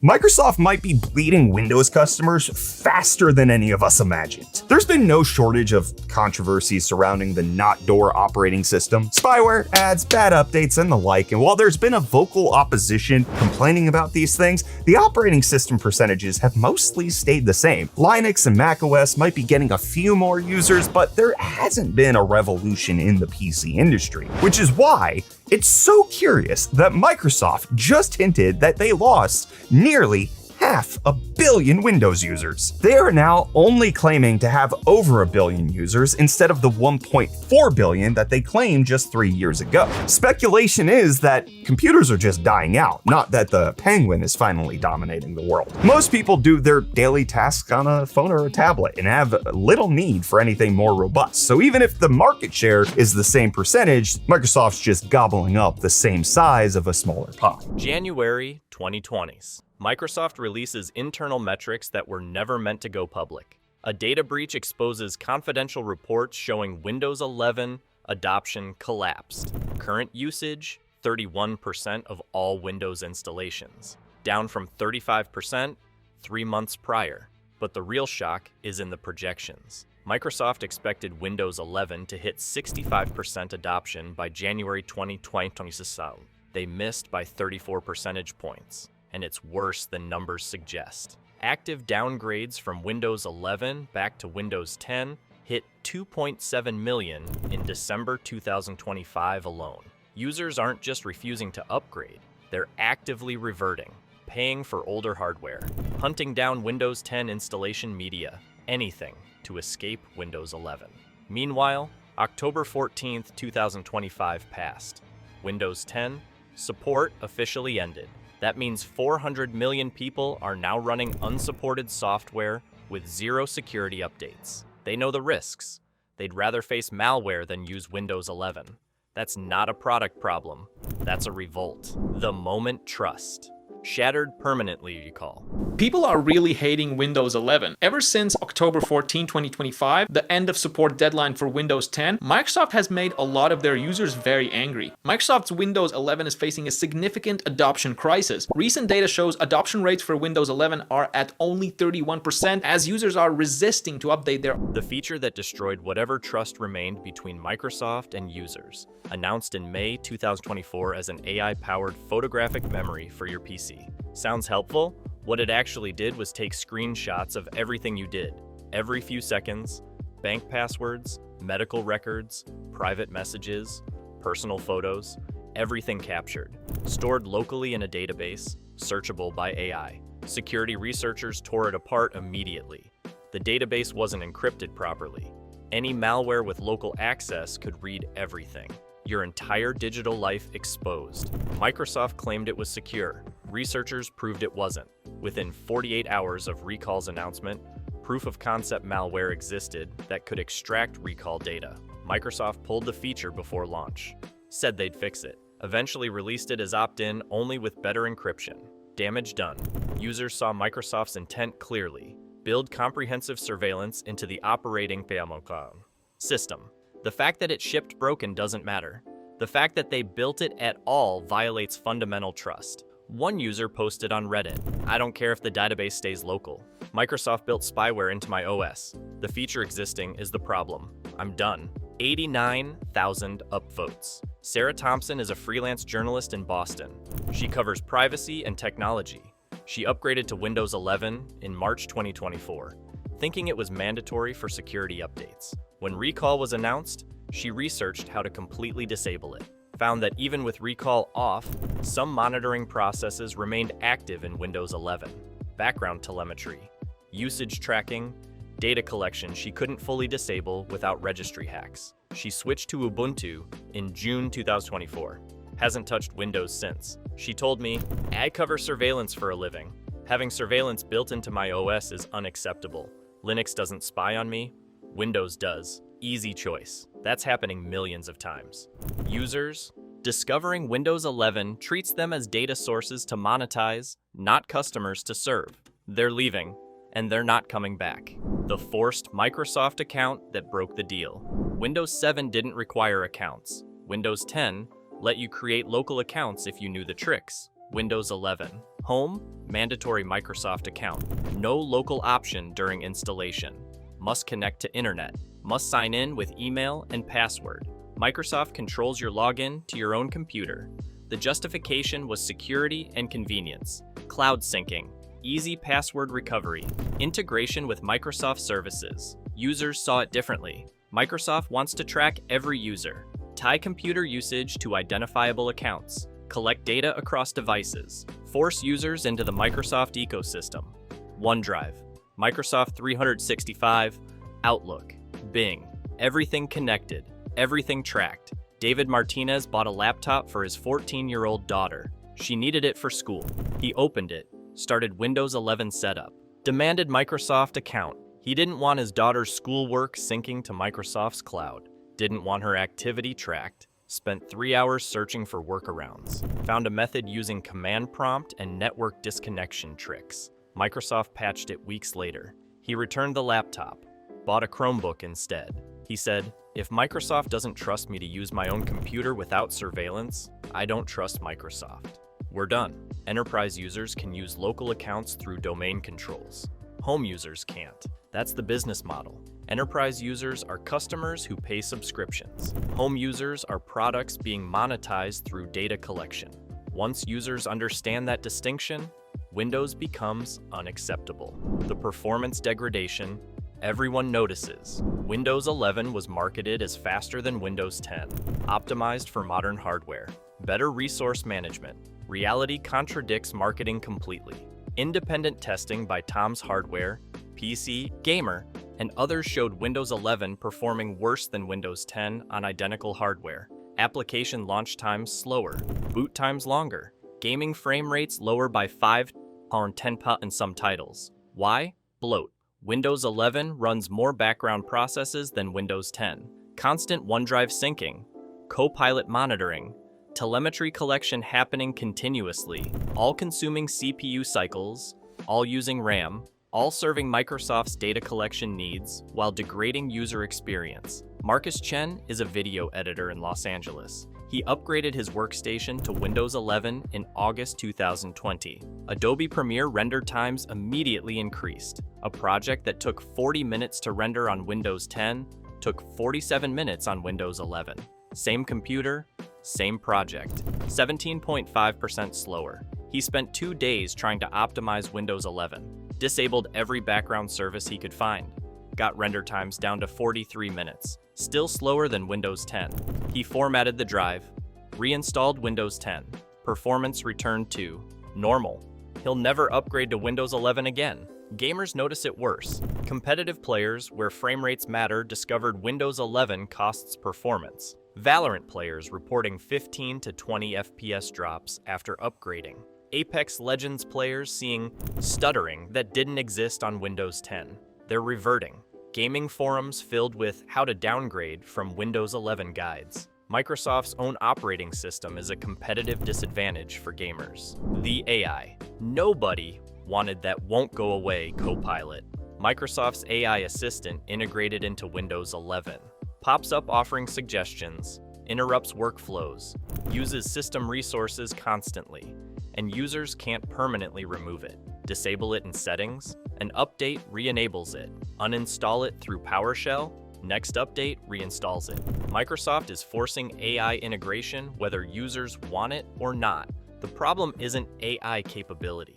Microsoft might be bleeding Windows customers faster than any of us imagined. There's been no shortage of controversies surrounding the not door operating system, spyware, ads, bad updates, and the like, and while there's been a vocal opposition complaining about these things, the operating system percentages have mostly stayed the same. Linux and macOS might be getting a few more users, but there hasn't been a revolution in the PC industry, which is why it's so curious that Microsoft just hinted that they lost nearly 500 million Windows users. They are now only claiming to have over 1 billion users instead of the 1.4 billion that they claimed just 3 years ago. Speculation is that computers are just dying out, not that the penguin is finally dominating the world. Most people do their daily tasks on a phone or a tablet and have little need for anything more robust. So even if the market share is the same percentage, Microsoft's just gobbling up the same size of a smaller pot. January 2020s. Microsoft releases internal metrics that were never meant to go public. A data breach exposes confidential reports showing Windows 11 adoption collapsed. Current usage, 31% of all Windows installations, down from 35% 3 months prior. But the real shock is in the projections. Microsoft expected Windows 11 to hit 65% adoption by January 2026. They missed by 34 percentage points. And it's worse than numbers suggest. Active downgrades from Windows 11 back to Windows 10 hit 2.7 million in December 2025 alone. Users aren't just refusing to upgrade, they're actively reverting, paying for older hardware, hunting down Windows 10 installation media, anything to escape Windows 11. Meanwhile, October 14th, 2025 passed. Windows 10 support officially ended. That means 400 million people are now running unsupported software with zero security updates. They know the risks. They'd rather face malware than use Windows 11. That's not a product problem. That's a revolt. The moment trust. Shattered permanently, you call. People are really hating Windows 11. Ever since October 14, 2025, the end of support deadline for Windows 10, Microsoft has made a lot of their users very angry. Microsoft's Windows 11 is facing a significant adoption crisis. Recent data shows adoption rates for Windows 11 are at only 31% as users are resisting to update their... The feature that destroyed whatever trust remained between Microsoft and users, announced in May 2024 as an AI-powered photographic memory for your PC. Sounds helpful? What it actually did was take screenshots of everything you did, every few seconds, bank passwords, medical records, private messages, personal photos, everything captured, stored locally in a database, searchable by AI. Security researchers tore it apart immediately. The database wasn't encrypted properly. Any malware with local access could read everything. Your entire digital life exposed. Microsoft claimed it was secure. Researchers proved it wasn't. Within 48 hours of Recall's announcement, proof of concept malware existed that could extract Recall data. Microsoft pulled the feature before launch. Said they'd fix it. Eventually released it as opt-in only with better encryption. Damage done. Users saw Microsoft's intent clearly. Build comprehensive surveillance into the operating system. The fact that it shipped broken doesn't matter. The fact that they built it at all violates fundamental trust. One user posted on Reddit, "I don't care if the database stays local. Microsoft built spyware into my OS. The feature existing is the problem. I'm done." 89,000 upvotes. Sarah Thompson is a freelance journalist in Boston. She covers privacy and technology. She upgraded to Windows 11 in March 2024, thinking it was mandatory for security updates. When Recall was announced, she researched how to completely disable it. Found that even with Recall off, some monitoring processes remained active in Windows 11. Background telemetry, usage tracking, data collection she couldn't fully disable without registry hacks. She switched to Ubuntu in June 2024. Hasn't touched Windows since. She told me, "I cover surveillance for a living. Having surveillance built into my OS is unacceptable. Linux doesn't spy on me. Windows does. Easy choice." That's happening millions of times. Users discovering Windows 11 treats them as data sources to monetize, not customers to serve. They're leaving, and they're not coming back. The forced Microsoft account that broke the deal. Windows 7 didn't require accounts. Windows 10 let you create local accounts if you knew the tricks. Windows 11 Home, mandatory Microsoft account. No local option during installation. Must connect to internet. Must sign in with email and password. Microsoft controls your login to your own computer. The justification was security and convenience. Cloud syncing. Easy password recovery. Integration with Microsoft services. Users saw it differently. Microsoft wants to track every user. Tie computer usage to identifiable accounts. Collect data across devices. Force users into the Microsoft ecosystem. OneDrive, Microsoft 365, Outlook, Bing. Everything connected. Everything tracked. David Martinez bought a laptop for his 14-year-old daughter. She needed it for school. He opened it, started Windows 11 setup, demanded Microsoft account. He didn't want his daughter's schoolwork syncing to Microsoft's cloud, didn't want her activity tracked, spent 3 hours searching for workarounds, found a method using command prompt and network disconnection tricks. Microsoft patched it weeks later. He returned the laptop, bought a Chromebook instead. He said, "If Microsoft doesn't trust me to use my own computer without surveillance, I don't trust Microsoft." We're done. Enterprise users can use local accounts through domain controls. Home users can't. That's the business model. Enterprise users are customers who pay subscriptions. Home users are products being monetized through data collection. Once users understand that distinction, Windows becomes unacceptable. The performance degradation, everyone notices. Windows 11 was marketed as faster than Windows 10, optimized for modern hardware. Better resource management. Reality contradicts marketing completely. Independent testing by Tom's Hardware, PC, Gamer, and others showed Windows 11 performing worse than Windows 10 on identical hardware. Application launch times slower, boot times longer, gaming frame rates lower by 5 on 10 in some titles. Why? Bloat. Windows 11 runs more background processes than Windows 10. Constant OneDrive syncing, Copilot monitoring, telemetry collection happening continuously, all consuming CPU cycles, all using RAM, all serving Microsoft's data collection needs while degrading user experience. Marcus Chen is a video editor in Los Angeles. He upgraded his workstation to Windows 11 in August 2020. Adobe Premiere render times immediately increased. A project that took 40 minutes to render on Windows 10 took 47 minutes on Windows 11. Same computer, same project, 17.5% slower. He spent 2 days trying to optimize Windows 11, disabled every background service he could find, got render times down to 43 minutes, still slower than Windows 10. He formatted the drive, reinstalled Windows 10. Performance returned to normal. He'll never upgrade to Windows 11 again. Gamers notice it worse. Competitive players, where frame rates matter, discovered Windows 11 costs performance. Valorant players reporting 15 to 20 FPS drops after upgrading. Apex Legends players seeing stuttering that didn't exist on Windows 10. They're reverting. Gaming forums filled with how to downgrade from Windows 11 guides. Microsoft's own operating system is a competitive disadvantage for gamers. The AI. Nobody wanted that won't go away Copilot. Microsoft's AI assistant integrated into Windows 11. Pops up offering suggestions, interrupts workflows, uses system resources constantly, and users can't permanently remove it. Disable it in settings, an update re-enables it. Uninstall it through PowerShell, next update reinstalls it. Microsoft is forcing AI integration whether users want it or not. The problem isn't AI capability.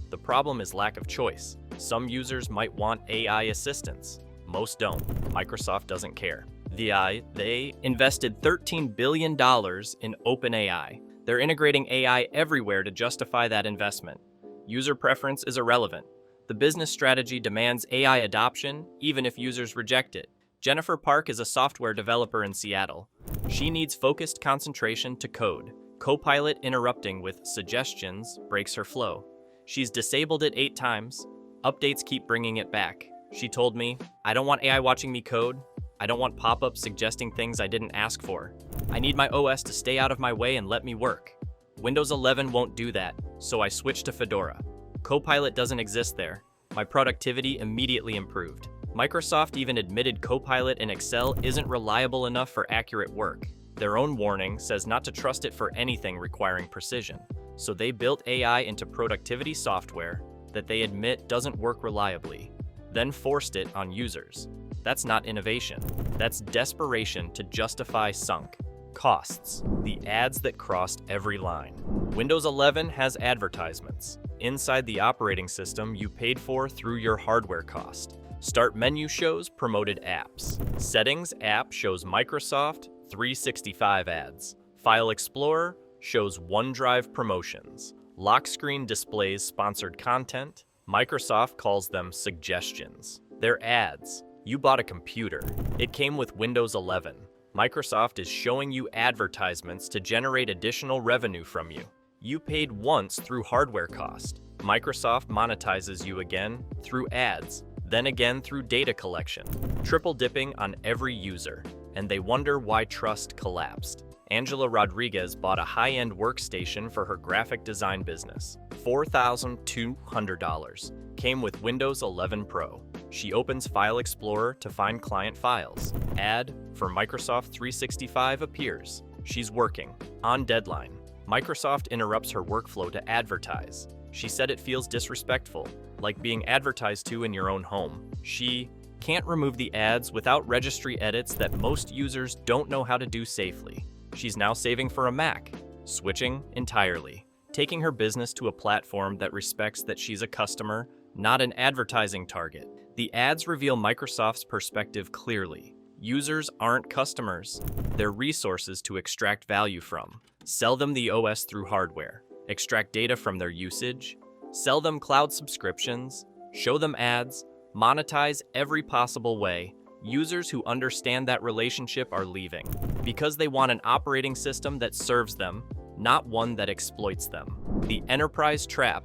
The problem is lack of choice. Some users might want AI assistance. Most don't. Microsoft doesn't care. They invested $13 billion in OpenAI. They're integrating AI everywhere to justify that investment. User preference is irrelevant. The business strategy demands AI adoption, even if users reject it. Jennifer Park is a software developer in Seattle. She needs focused concentration to code. Copilot interrupting with suggestions breaks her flow. She's disabled it 8 times. Updates keep bringing it back. She told me, "I don't want AI watching me code. I don't want pop-ups suggesting things I didn't ask for. I need my OS to stay out of my way and let me work." Windows 11 won't do that, so I switched to Fedora. Copilot doesn't exist there. My productivity immediately improved. Microsoft even admitted Copilot in Excel isn't reliable enough for accurate work. Their own warning says not to trust it for anything requiring precision. So they built AI into productivity software that they admit doesn't work reliably, then forced it on users. That's not innovation. That's desperation to justify sunk costs. The ads that crossed every line. Windows 11 has advertisements. Inside the operating system you paid for through your hardware cost. Start menu shows promoted apps. Settings app shows Microsoft 365 ads. File Explorer shows OneDrive promotions. Lock screen displays sponsored content. Microsoft calls them suggestions. They're ads. You bought a computer. It came with Windows 11. Microsoft is showing you advertisements to generate additional revenue from you. You paid once through hardware cost. Microsoft monetizes you again through ads, then again through data collection, triple dipping on every user, and they wonder why trust collapsed. Angela Rodriguez bought a high-end workstation for her graphic design business. $4,200. Came with Windows 11 Pro. She opens File Explorer to find client files. Ad for Microsoft 365 appears. She's working. On deadline. Microsoft interrupts her workflow to advertise. She said it feels disrespectful, like being advertised to in your own home. She can't remove the ads without registry edits that most users don't know how to do safely. She's now saving for a Mac, switching entirely, taking her business to a platform that respects that she's a customer, not an advertising target. The ads reveal Microsoft's perspective clearly. Users aren't customers. They're resources to extract value from. Sell them the OS through hardware. Extract data from their usage. Sell them cloud subscriptions. Show them ads. Monetize every possible way. Users who understand that relationship are leaving because they want an operating system that serves them, not one that exploits them. The enterprise trap,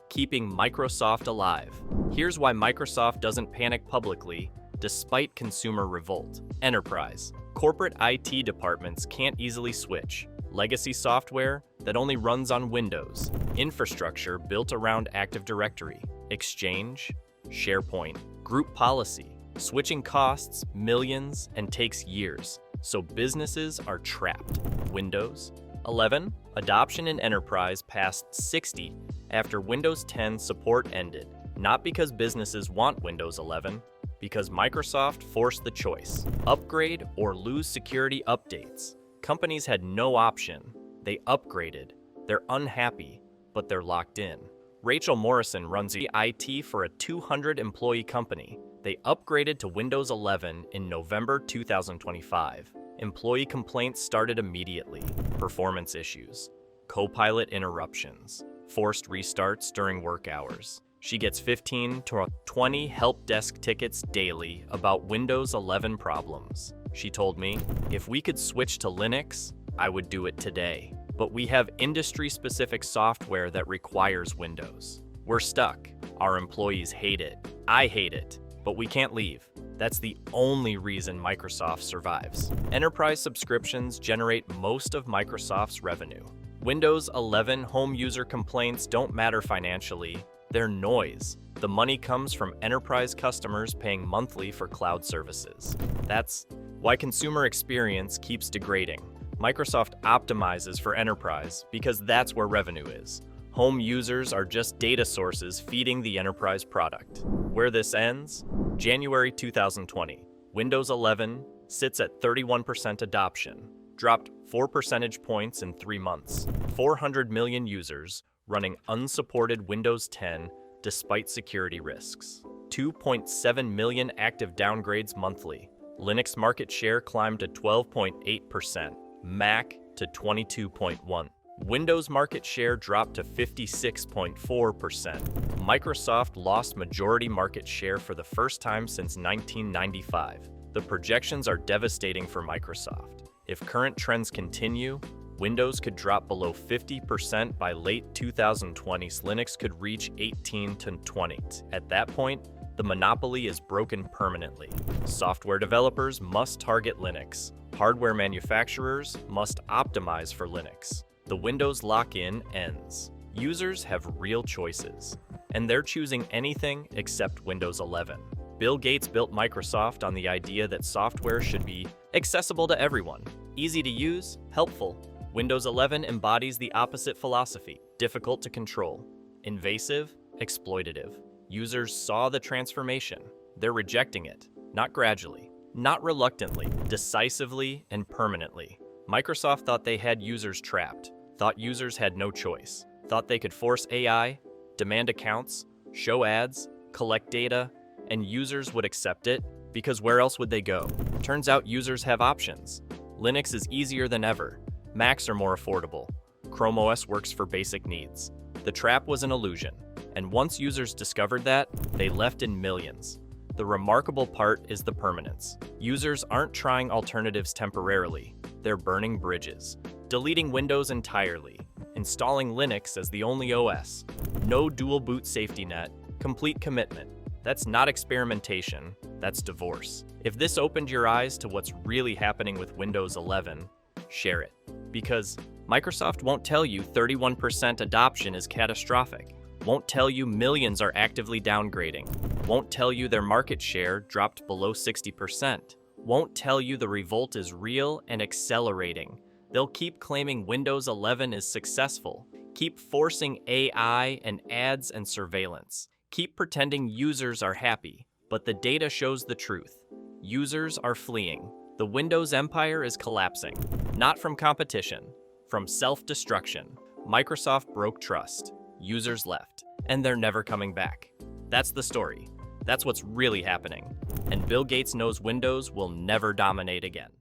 keeping Microsoft alive. Here's why Microsoft doesn't panic publicly despite consumer revolt. Enterprise. Corporate IT departments can't easily switch. Legacy software that only runs on Windows. Infrastructure built around Active Directory. Exchange. SharePoint. Group policy. Switching costs millions and takes years, so businesses are trapped. Windows 11 adoption in enterprise passed 60 after Windows 10 support ended, not because businesses want Windows 11, because Microsoft forced the choice. Upgrade or lose security updates. Companies had no option. They upgraded. They're unhappy, but they're locked in. Rachel Morrison runs IT for a 200-employee company. They upgraded to Windows 11 in November 2025. Employee complaints started immediately. Performance issues, Copilot interruptions, forced restarts during work hours. She gets 15 to 20 help desk tickets daily about Windows 11 problems. She told me, if we could switch to Linux, I would do it today. But we have industry-specific software that requires Windows. We're stuck. Our employees hate it. I hate it. But we can't leave. That's the only reason Microsoft survives. Enterprise subscriptions generate most of Microsoft's revenue. Windows 11 home user complaints don't matter financially. They're noise. The money comes from enterprise customers paying monthly for cloud services. That's why consumer experience keeps degrading. Microsoft optimizes for enterprise because that's where revenue is. Home users are just data sources feeding the enterprise product. Where this ends? January 2020. Windows 11 sits at 31% adoption, dropped 4 percentage points in 3 months. 400 million users running unsupported Windows 10 despite security risks. 2.7 million active downgrades monthly. Linux market share climbed to 12.8%, Mac to 22.1%. Windows market share dropped to 56.4%. Microsoft lost majority market share for the first time since 1995. The projections are devastating for Microsoft. If current trends continue, Windows could drop below 50% by late 2020s. Linux could reach 18 to 20. At that point, the monopoly is broken permanently. Software developers must target Linux. Hardware manufacturers must optimize for Linux. The Windows lock-in ends. Users have real choices, and they're choosing anything except Windows 11. Bill Gates built Microsoft on the idea that software should be accessible to everyone, easy to use, helpful. Windows 11 embodies the opposite philosophy: difficult to control, invasive, exploitative. Users saw the transformation. They're rejecting it, not gradually, not reluctantly, decisively and permanently. Microsoft thought they had users trapped, thought users had no choice, thought they could force AI, demand accounts, show ads, collect data, and users would accept it, because where else would they go? Turns out users have options. Linux is easier than ever. Macs are more affordable. Chrome OS works for basic needs. The trap was an illusion, and once users discovered that, they left in millions. The remarkable part is the permanence. Users aren't trying alternatives temporarily, they're burning bridges. Deleting Windows entirely, installing Linux as the only OS, no dual boot safety net, complete commitment. That's not experimentation, that's divorce. If this opened your eyes to what's really happening with Windows 11, share it. Because Microsoft won't tell you 31% adoption is catastrophic, won't tell you millions are actively downgrading, won't tell you their market share dropped below 60%, won't tell you the revolt is real and accelerating. They'll keep claiming Windows 11 is successful, keep forcing AI and ads and surveillance, keep pretending users are happy, but the data shows the truth. Users are fleeing. The Windows empire is collapsing, not from competition, from self-destruction. Microsoft broke trust, users left, and they're never coming back. That's the story. That's what's really happening. And Bill Gates knows Windows will never dominate again.